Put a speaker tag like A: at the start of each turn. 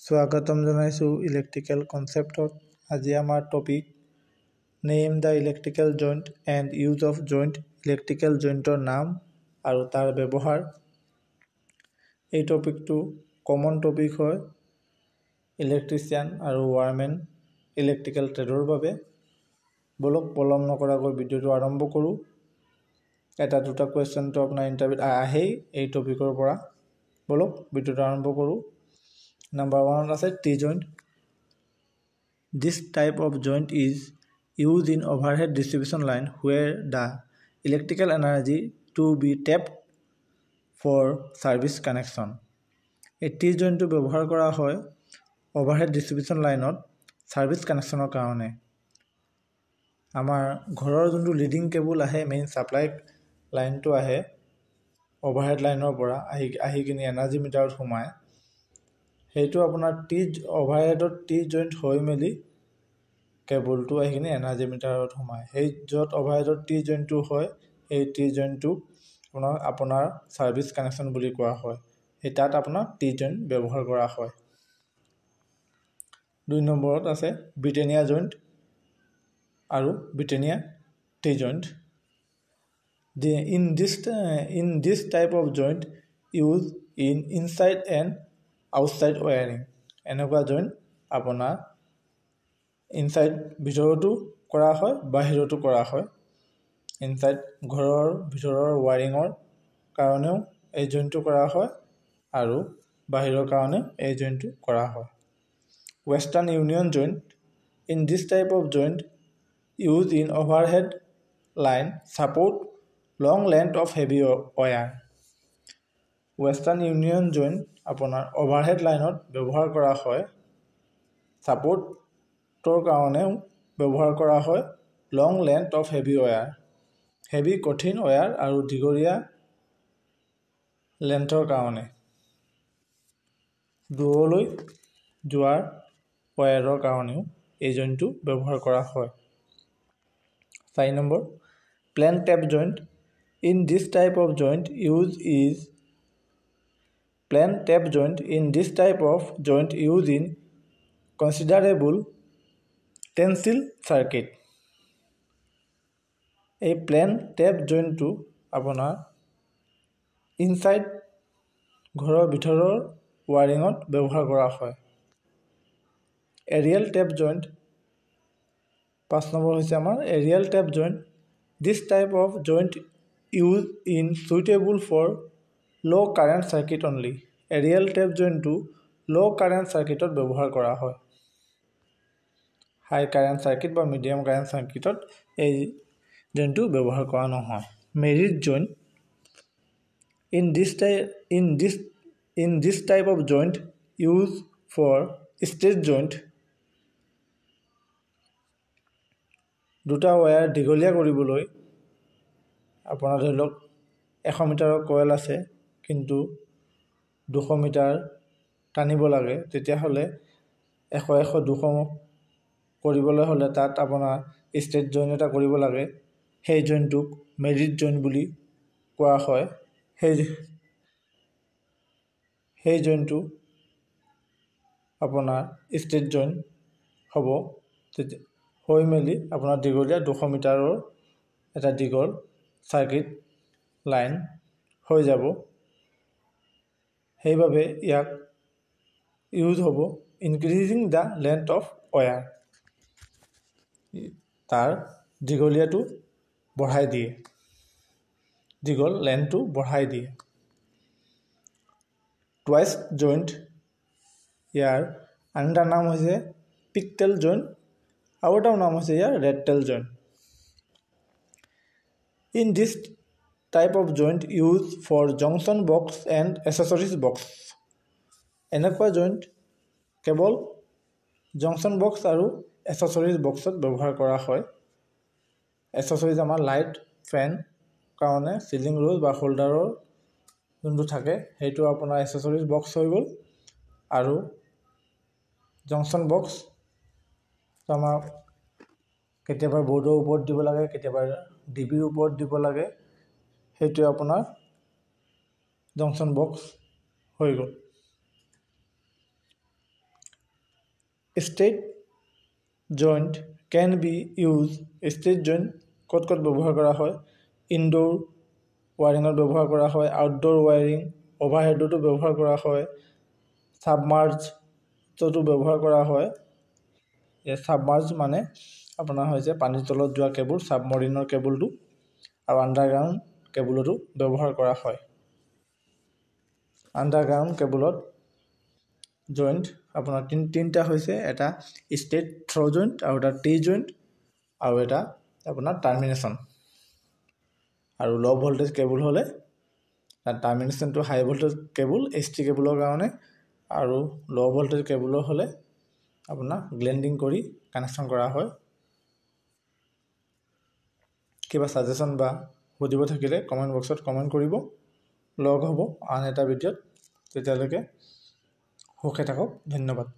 A: স্বাগতম জনাইছো ইলেক্ট্ৰিকেল কনসেপ্টত। আজি আমাৰ topic name the electrical joint and use of joint. Electrical জইণ্টৰ নাম আৰু তাৰ ব্যৱহাৰ। এই টপিকটো কমন টপিক হয় ইলেক্ট্ৰিচিয়ান আৰু ৱাৰমেন ইলেক্ট্ৰিকেল ট্ৰেডৰ বাবে। বলক পলম নকৰাকৈ ভিডিঅ'টো আৰম্ভ কৰোঁ। এটা দুটা কুৱেশ্যনটো আপোনাৰ ইণ্টাৰভিউত আহেই এই টপিকৰ পৰা। বলক ভিডিঅ'টো আৰম্ভ কৰোঁ। Number 1 আছে T joint. This type of joint is used in overhead distribution line where the electrical energy to be tapped for service connection. এই T joint ব্যৱহাৰ কৰা হয় overhead distribution লাইনত সাৰ্ভিস কানেকশনৰ কাৰণে। আমাৰ ঘৰৰ যোনটো লিডিং কেবল আহে মেইন সাপ্লাই লাইনটো আহে overhead লাইনৰ পৰা আহি কিনে এনাৰ্জি মিটাৰত সোমায়। সেইটো আপোনাৰ অভাৰহেডত টি জইণ্ট হৈ মেলি কেবলটো আহি কিনে এনাৰ্জি মিটাৰত সোমায়। সেই য'ত অভাৰহেডত টি জইণ্টটো হয় সেই টি জইণ্টটো আপোনাৰ ছাৰ্ভিচ কানেকশ্যন বুলি কোৱা হয়। সেই তাত আপোনাৰ টি জইণ্ট ব্যৱহাৰ কৰা হয়। 2 নম্বৰত আছে ব্ৰিটেনিয়া জইণ্ট আৰু Britannia T joint. In this type of joint used in inside and outside wiring. এনেকুৱা জইণ্ট আপোনাৰ ইনসাইড ভিতৰতো কৰা হয় বাহিৰতো কৰা হয়। ইনসাইড ঘৰৰ ভিতৰৰ ৱায়াৰিঙৰ কাৰণেও এই জইণ্টটো কৰা হয় আৰু বাহিৰৰ কাৰণেও এই জইণ্টটো কৰা হয়। Western Union joint. In this type of joint use in overhead line support long length of heavy wire. Western Union joint আপোনাৰ অভাৰহেড লাইনত ব্যৱহাৰ কৰা হয়। ছাপোৰ্টৰ কাৰণেও ব্যৱহাৰ কৰা হয় long length of heavy wire. Heavy কঠিন ৱায়াৰ আৰু দীঘলীয়া লেন্থৰ কাৰণে দূৰলৈ যোৱাৰ ৱায়াৰৰ কাৰণেও এই জইণ্টটো ব্যৱহাৰ কৰা হয়। 4 number plain tape joint. In this type of joint use is Plain tap joint. In this type of joint used in considerable tensile circuit. এই প্লেন টেপ জইণ্টটো আপোনাৰ ইনসাইড ঘৰৰ ভিতৰৰ ৱায়াৰিঙত ব্যৱহাৰ কৰা হয়। Ariel tape joint. 5 নম্বৰ হৈছে আমাৰ aerial tape joint. This type of joint used in suitable for low current circuit only. Aerial tape জইণ্টটো লো কাৰেণ্ট সাৰ্কিটত ব্যৱহাৰ কৰা হয়। হাই কাৰেণ্ট সাৰ্কিট বা মিডিয়াম কাৰেণ্ট সাৰ্কিটত এই জইণ্টটো ব্যৱহাৰ কৰা নহয়। Married joint. In this type of joint use for straight joint. দুটা ৱায়াৰ দীঘলীয়া কৰিবলৈ আপোনাৰ ধৰি লওক 100 মিটাৰৰ কয়েল আছে কিন্তু 200 মিটাৰ টানিব লাগে, তেতিয়াহ'লে 100 200 কৰিবলৈ হ'লে তাত আপোনাৰ ষ্ট্ৰেট জইণ্ট এটা কৰিব লাগে। সেই জইণ্টটোক মেৰিট জইণ্ট বুলি কোৱা হয়। সেই জইণ্টটো আপোনাৰ ষ্ট্ৰেট জইণ্ট হ'ব হৈ মেলি আপোনাৰ দীঘলীয়া 200 মিটাৰৰ এটা দীঘল সাৰ্কিট লাইন হৈ যাব। সেইবাবে ইয়াক ইউজ হ'ব increasing the length of wire. তাৰ দীঘলীয়াটো বঢ়াই দিয়ে, দীঘল লেন্থটো বঢ়াই দিয়ে। Twice joint. ইয়াৰ আন এটা নাম হৈছে পিকটেল জইণ্ট আৰু এটাও নাম হৈছে ইয়াৰ rattail joint. In this type of joint use for junction box and accessories box. এনেকুৱা জইণ্ট কেৱল জংচন বক্স আৰু এচেছৰিজ বক্সত ব্যৱহাৰ কৰা হয়। এচেছৰিজ আমাৰ লাইট ফেন কাৰণে চিলিং ৰ'জ বা হোল্ডাৰৰ যোনটো থাকে সেইটো আপোনাৰ এচেছৰিজ বক্স হৈ গ'ল। আৰু জংচন বক্স আমাৰ কেতিয়াবা বৰ্ডৰ ওপৰত দিব লাগে, কেতিয়াবা ডিবিৰ ওপৰত দিব লাগে, সেইটোৱে আপোনাৰ জংচন বক্স হৈ গ'ল। Straight joint can be use straight joint ক'ত ক'ত ব্যৱহাৰ কৰা হয় ইনডোৰ ৱায়াৰিঙত ব্যৱহাৰ কৰা হয় আউটডোৰ ৱায়াৰিং অভাৰহেডতো ব্যৱহাৰ কৰা হয় ছাবমাৰ্জতো ব্যৱহাৰ কৰা হয় ছাবমাৰ্জ মানে আপোনাৰ হৈছে পানীৰ তলত যোৱা কেবুল ছাবমৰিনৰ কেবুলটো আৰু আণ্ডাৰগ্ৰাউণ্ড কেবুলতো ব্যৱহাৰ কৰা হয় আণ্ডাৰগ্ৰাউণ্ড কেবুলত জইণ্ট আপোনাৰ তিনিটা হৈছে এটা ষ্টেট থ্ৰ জইণ্ট আৰু এটা টি জইণ্ট আৰু এটা আপোনাৰ টাৰ্মিনেশ্যন আৰু ল' ভল্টেজ কেবুল হ'লে টাৰ্মিনেশ্যনটো হাই ভল্টেজ কেবুল এইচ টি কেবুলৰ কাৰণে আৰু ল' ভল্টেজ কেবুলৰ হ'লে আপোনাৰ গ্লেণ্ডিং কৰি কানেকশ্যন কৰা হয় কিবা ছাজেশ্যন বা সুধিব থাকিলে কমেণ্ট বক্সত কমেণ্ট কৰিব লগ হ'ব আন এটা ভিডিঅ'ত তেতিয়ালৈকে সুখে থাকক ধন্যবাদ